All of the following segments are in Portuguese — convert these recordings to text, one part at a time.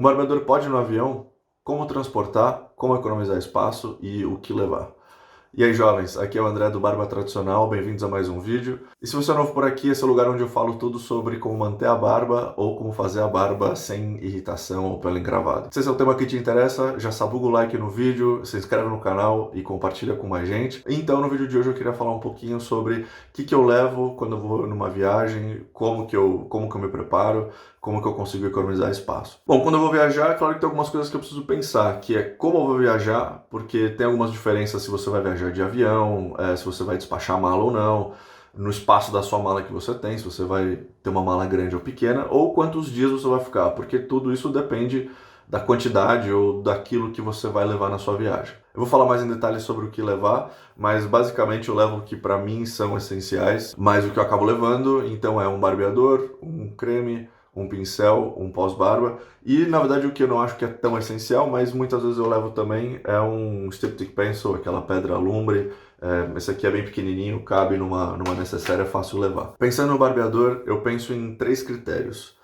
Um barbeador pode ir no avião? Como transportar? Como economizar espaço e o que levar? E aí, jovens, aqui é o André do Barba Tradicional, bem-vindos a mais um vídeo. E se você é novo por aqui, esse é o lugar onde eu falo tudo sobre como manter a barba ou como fazer a barba sem irritação ou pelo encravado. Se esse é o tema que te interessa, já sabuga o like no vídeo, se inscreve no canal e compartilha com mais gente. Então, no vídeo de hoje eu queria falar um pouquinho sobre o que eu levo quando eu vou numa viagem, como que eu me preparo, como que eu consigo economizar espaço. Bom, quando eu vou viajar, é claro que tem algumas coisas que eu preciso pensar, que é como eu vou viajar, porque tem algumas diferenças se você vai viajar de avião, se você vai despachar mala ou não, no espaço da sua mala que você tem, se você vai ter uma mala grande ou pequena, ou quantos dias você vai ficar, porque tudo isso depende da quantidade ou daquilo que você vai levar na sua viagem. Eu vou falar mais em detalhes sobre o que levar, mas basicamente eu levo o que para mim são essenciais, mais o que eu acabo levando, então é um barbeador, um creme, um pincel, um pós-barba, e na verdade o que eu não acho que é tão essencial, mas muitas vezes eu levo também, é um Styptic Pencil, aquela pedra alumbre. Esse aqui é bem pequenininho, cabe numa necessaire, é fácil levar. Pensando no barbeador, eu penso em 3 critérios.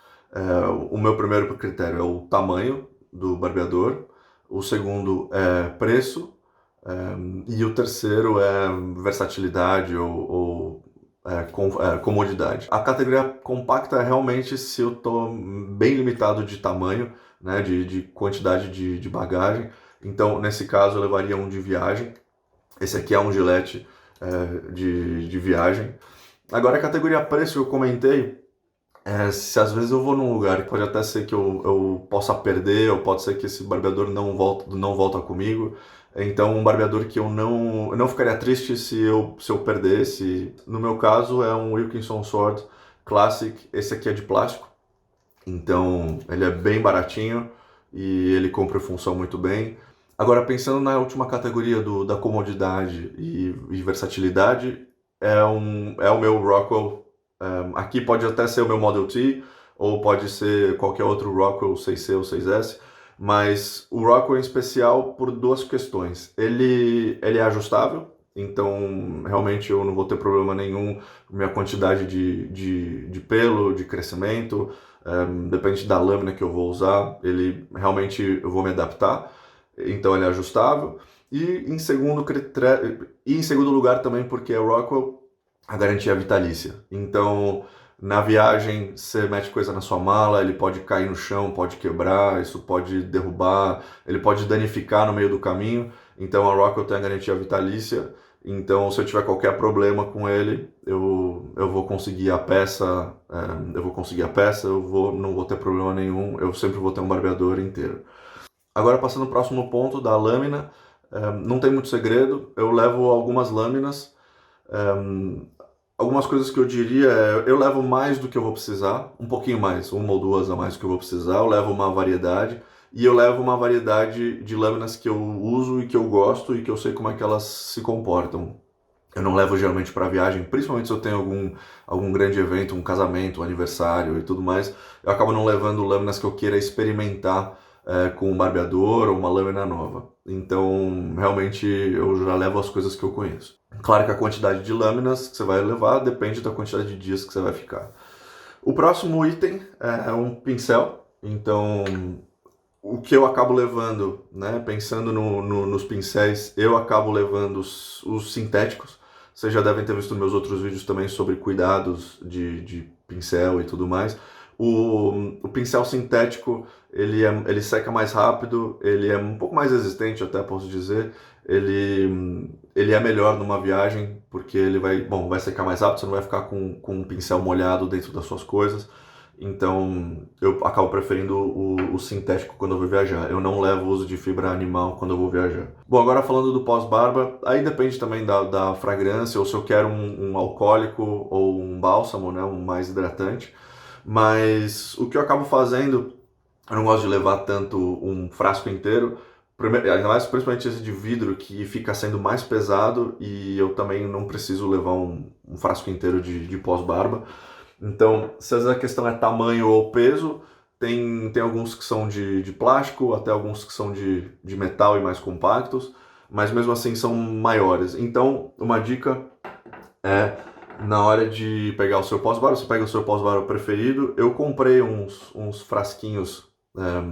O meu primeiro critério é o tamanho do barbeador, o segundo é preço, e o terceiro é versatilidade ou comodidade. A categoria compacta é realmente se eu estou bem limitado de tamanho, né, de quantidade de bagagem. Então, nesse caso, eu levaria um de viagem. Esse aqui é um Gillette de viagem. Agora, a categoria preço que eu comentei, se às vezes eu vou num lugar que pode até ser que eu possa perder, ou pode ser que esse barbeador não volta comigo. Então, um barbeador que eu não ficaria triste se eu perdesse. No meu caso, é um Wilkinson Sword Classic. Esse aqui é de plástico, então ele é bem baratinho e ele cumpre a função muito bem. Agora, pensando na última categoria da comodidade e versatilidade, é o meu Rockwell. Aqui pode até ser o meu Model T, ou pode ser qualquer outro Rockwell 6C ou 6S, mas o Rockwell em especial por 2 questões. Ele é ajustável, então realmente eu não vou ter problema nenhum com minha quantidade de pelo, de crescimento, depende da lâmina que eu vou usar, ele realmente eu vou me adaptar, então ele é ajustável. E em segundo lugar também porque é Rockwell, a garantia é vitalícia. Então, na viagem, você mete coisa na sua mala, ele pode cair no chão, pode quebrar, isso pode derrubar, ele pode danificar no meio do caminho. Então, a Rockwell tem a garantia vitalícia. Então, se eu tiver qualquer problema com ele, eu vou conseguir a peça, não vou ter problema nenhum, eu sempre vou ter um barbeador inteiro. Agora, passando para o próximo ponto da lâmina, não tem muito segredo, eu levo algumas lâminas. Algumas coisas que eu diria eu levo mais do que eu vou precisar, um pouquinho mais, uma ou duas a mais do que eu vou precisar, eu levo uma variedade, e eu levo uma variedade de lâminas que eu uso e que eu gosto e que eu sei como é que elas se comportam. Eu não levo geralmente para viagem, principalmente se eu tenho algum grande evento, um casamento, um aniversário e tudo mais, eu acabo não levando lâminas que eu queira experimentar com um barbeador ou uma lâmina nova. Então, realmente, eu já levo as coisas que eu conheço. Claro que a quantidade de lâminas que você vai levar depende da quantidade de dias que você vai ficar. O próximo item é um pincel. Então, o que eu acabo levando, né, pensando nos pincéis, eu acabo levando os sintéticos. Vocês já devem ter visto meus outros vídeos também sobre cuidados de pincel e tudo mais. O pincel sintético, ele seca mais rápido, ele é um pouco mais resistente, até posso dizer. Ele é melhor numa viagem, porque ele vai secar mais rápido, você não vai ficar com um pincel molhado dentro das suas coisas. Então, eu acabo preferindo o sintético quando eu vou viajar. Eu não levo o uso de fibra animal quando eu vou viajar. Bom, agora falando do pós-barba, aí depende também da fragrância, ou se eu quero um alcoólico ou um bálsamo, né, um mais hidratante. Mas o que eu acabo fazendo, eu não gosto de levar tanto um frasco inteiro, ainda mais principalmente esse de vidro que fica sendo mais pesado, e eu também não preciso levar um frasco inteiro de pós-barba. Então, se a questão é tamanho ou peso, tem alguns que são de plástico, até alguns que são de metal e mais compactos, mas mesmo assim são maiores. Então, uma dica é, na hora de pegar o seu pós-barba, você pega o seu pós-barba preferido. Eu comprei uns frasquinhos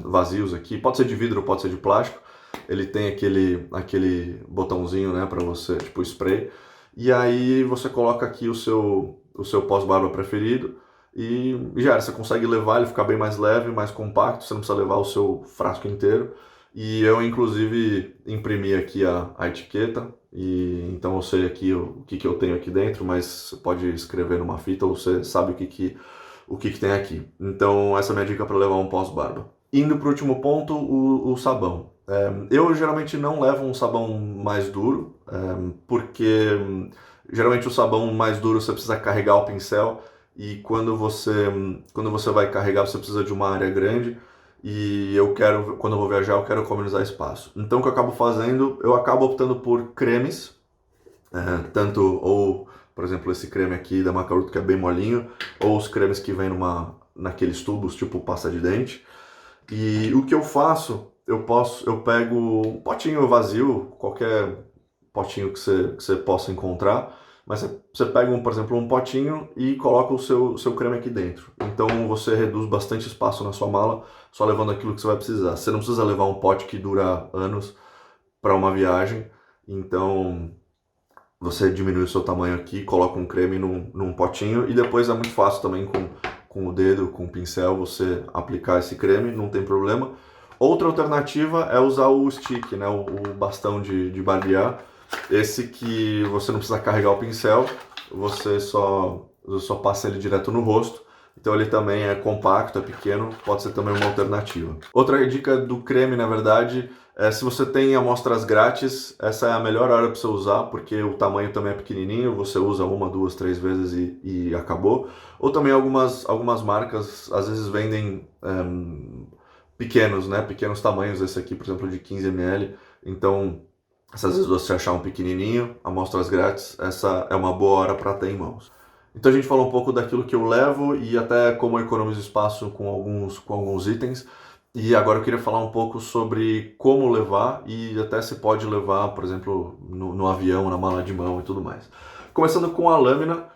vazios aqui, pode ser de vidro, pode ser de plástico. Ele tem aquele botãozinho, né, para você, tipo spray. E aí você coloca aqui o seu pós-barba preferido e já era, você consegue levar, ele fica bem mais leve, mais compacto, você não precisa levar o seu frasco inteiro. E eu, inclusive, imprimi aqui a etiqueta, e então eu sei aqui o que eu tenho aqui dentro, mas você pode escrever numa fita ou você sabe o que tem aqui. Então, essa é a minha dica para levar um pós-barba. Indo para o último ponto, o sabão. Eu geralmente não levo um sabão mais duro, porque geralmente o sabão mais duro você precisa carregar o pincel, e quando você vai carregar você precisa de uma área grande, e quando eu vou viajar, eu quero economizar espaço. Então o que eu acabo fazendo, eu acabo optando por cremes, por exemplo, esse creme aqui da Macaruto que é bem molinho, ou os cremes que vêm naqueles tubos, tipo pasta de dente. E o que eu faço, eu pego um potinho vazio, qualquer potinho que você possa encontrar, mas você pega, por exemplo, um potinho e coloca o seu creme aqui dentro. Então você reduz bastante espaço na sua mala, só levando aquilo que você vai precisar. Você não precisa levar um pote que dura anos para uma viagem, então você diminui o seu tamanho aqui, coloca um creme num potinho, e depois é muito fácil também com o dedo, com o pincel, você aplicar esse creme, não tem problema. Outra alternativa é usar o stick, né, o bastão de barbear. Esse que você não precisa carregar o pincel, você só passa ele direto no rosto. Então ele também é compacto, é pequeno, pode ser também uma alternativa. Outra dica do creme, na verdade, se você tem amostras grátis, essa é a melhor hora para você usar, porque o tamanho também é pequenininho, você usa uma, duas, três vezes e acabou. Ou também algumas marcas às vezes vendem pequenos, né? Pequenos tamanhos, esse aqui, por exemplo, de 15 ml. Então, às vezes você achar um pequenininho, amostras grátis, essa é uma boa hora para ter em mãos. Então a gente falou um pouco daquilo que eu levo e até como eu economizo espaço com alguns itens. E agora eu queria falar um pouco sobre como levar e até se pode levar, por exemplo, no avião, na mala de mão e tudo mais. Começando com a lâmina.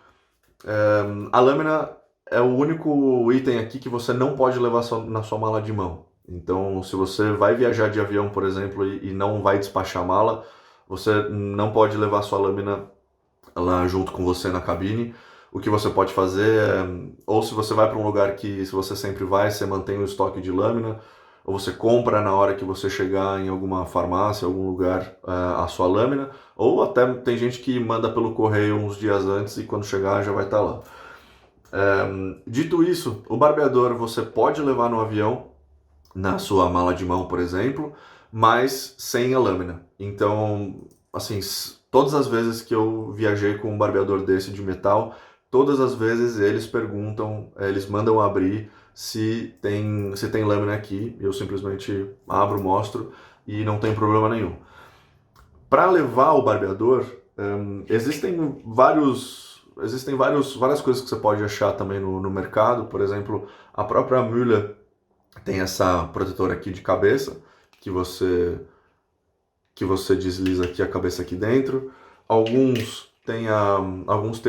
A lâmina é o único item aqui que você não pode levar na sua mala de mão. Então, se você vai viajar de avião, por exemplo, e não vai despachar a mala, você não pode levar sua lâmina lá junto com você na cabine. O que você pode fazer ou se você vai para um lugar que, se você sempre vai, você mantém o estoque de lâmina, ou você compra na hora que você chegar em alguma farmácia, algum lugar, a sua lâmina, ou até tem gente que manda pelo correio uns dias antes e quando chegar já vai estar lá. Dito isso, o barbeador você pode levar no avião, na sua mala de mão, por exemplo, mas sem a lâmina. Então, assim, todas as vezes que eu viajei com um barbeador desse de metal, todas as vezes eles perguntam, eles mandam abrir se tem lâmina aqui. Eu simplesmente abro, mostro e não tem problema nenhum. Para levar o barbeador, existem várias coisas que você pode achar também no mercado. Por exemplo, a própria Müller tem essa protetora aqui de cabeça, que você desliza aqui a cabeça aqui dentro. Alguns têm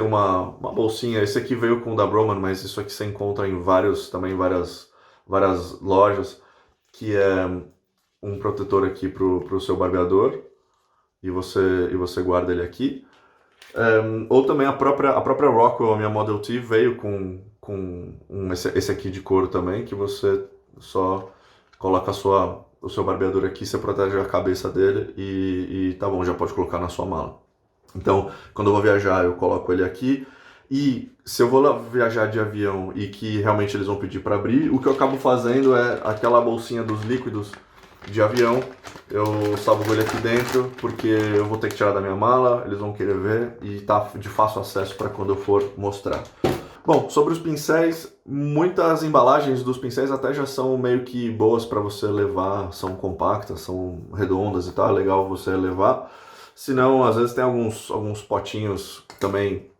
uma bolsinha. Esse aqui veio com o da Broman, mas isso aqui você encontra em várias lojas, que é um protetor aqui pro seu barbeador, e você guarda ele aqui. Ou também a própria Rockwell, a minha Model T, veio com esse aqui de couro também, que você só coloca o seu barbeador aqui, você protege a cabeça dele e tá bom, já pode colocar na sua mala. Então, quando eu vou viajar, eu coloco ele aqui. E se eu vou lá viajar de avião e que realmente eles vão pedir para abrir, o que eu acabo fazendo é aquela bolsinha dos líquidos de avião, eu salvo ele aqui dentro, porque eu vou ter que tirar da minha mala, eles vão querer ver e tá de fácil acesso para quando eu for mostrar. Bom, sobre os pincéis, muitas embalagens dos pincéis até já são meio que boas para você levar, são compactas, são redondas e tal, é legal você levar. Se não, às vezes tem alguns potinhos também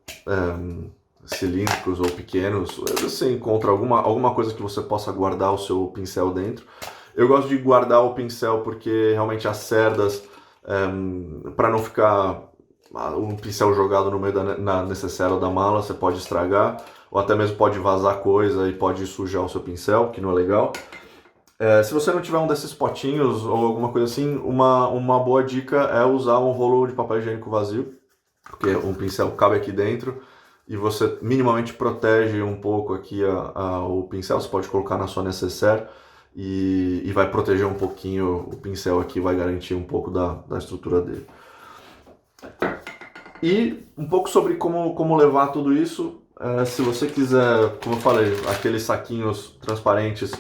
cilíndricos ou pequenos, você encontra alguma coisa que você possa guardar o seu pincel dentro. Eu gosto de guardar o pincel porque realmente as cerdas, para não ficar um pincel jogado no meio na necessaire da mala, você pode estragar, ou até mesmo pode vazar coisa e pode sujar o seu pincel, que não é legal. Se você não tiver um desses potinhos ou alguma coisa assim, uma boa dica é usar um rolo de papel higiênico vazio, porque um pincel cabe aqui dentro e você minimamente protege um pouco aqui o pincel. Você pode colocar na sua necessaire e vai proteger um pouquinho o pincel aqui, vai garantir um pouco da estrutura dele. E um pouco sobre como levar tudo isso. Se você quiser, como eu falei, aqueles saquinhos transparentes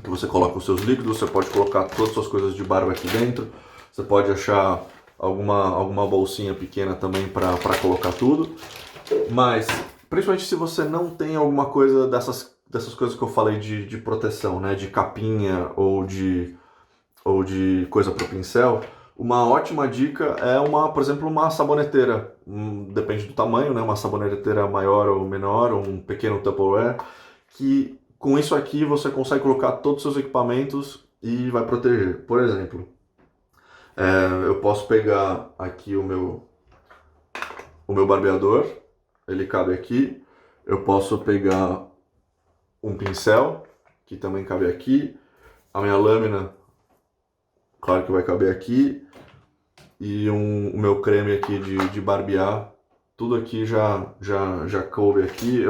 que você coloca os seus líquidos, você pode colocar todas as suas coisas de barba aqui dentro, você pode achar alguma bolsinha pequena também para colocar tudo, mas principalmente se você não tem alguma coisa dessas coisas que eu falei de proteção, né, de capinha ou de coisa para o pincel, uma ótima dica é por exemplo, uma saboneteira, depende do tamanho, né, uma saboneteira maior ou menor, ou um pequeno Tupperware, que com isso aqui você consegue colocar todos os seus equipamentos e vai proteger. Por exemplo, eu posso pegar aqui o meu barbeador, ele cabe aqui. Eu posso pegar um pincel, que também cabe aqui. A minha lâmina, claro que vai caber aqui. E o meu creme aqui de barbear, tudo aqui já coube aqui.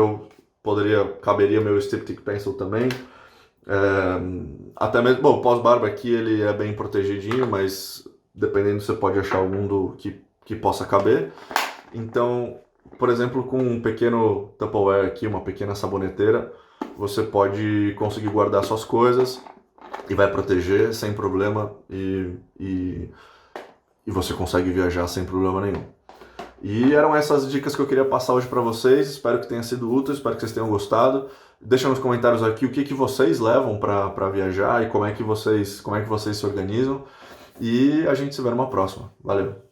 Caberia meu Styptic Pencil também. Até mesmo, bom, pós-barba aqui ele é bem protegidinho, mas dependendo você pode achar algum que possa caber. Então, por exemplo, com um pequeno Tupperware aqui, uma pequena saboneteira, você pode conseguir guardar suas coisas e vai proteger sem problema e você consegue viajar sem problema nenhum. E eram essas dicas que eu queria passar hoje para vocês. Espero que tenha sido útil, espero que vocês tenham gostado. Deixa nos comentários aqui o que vocês levam para viajar e como é que vocês se organizam. E a gente se vê numa próxima. Valeu!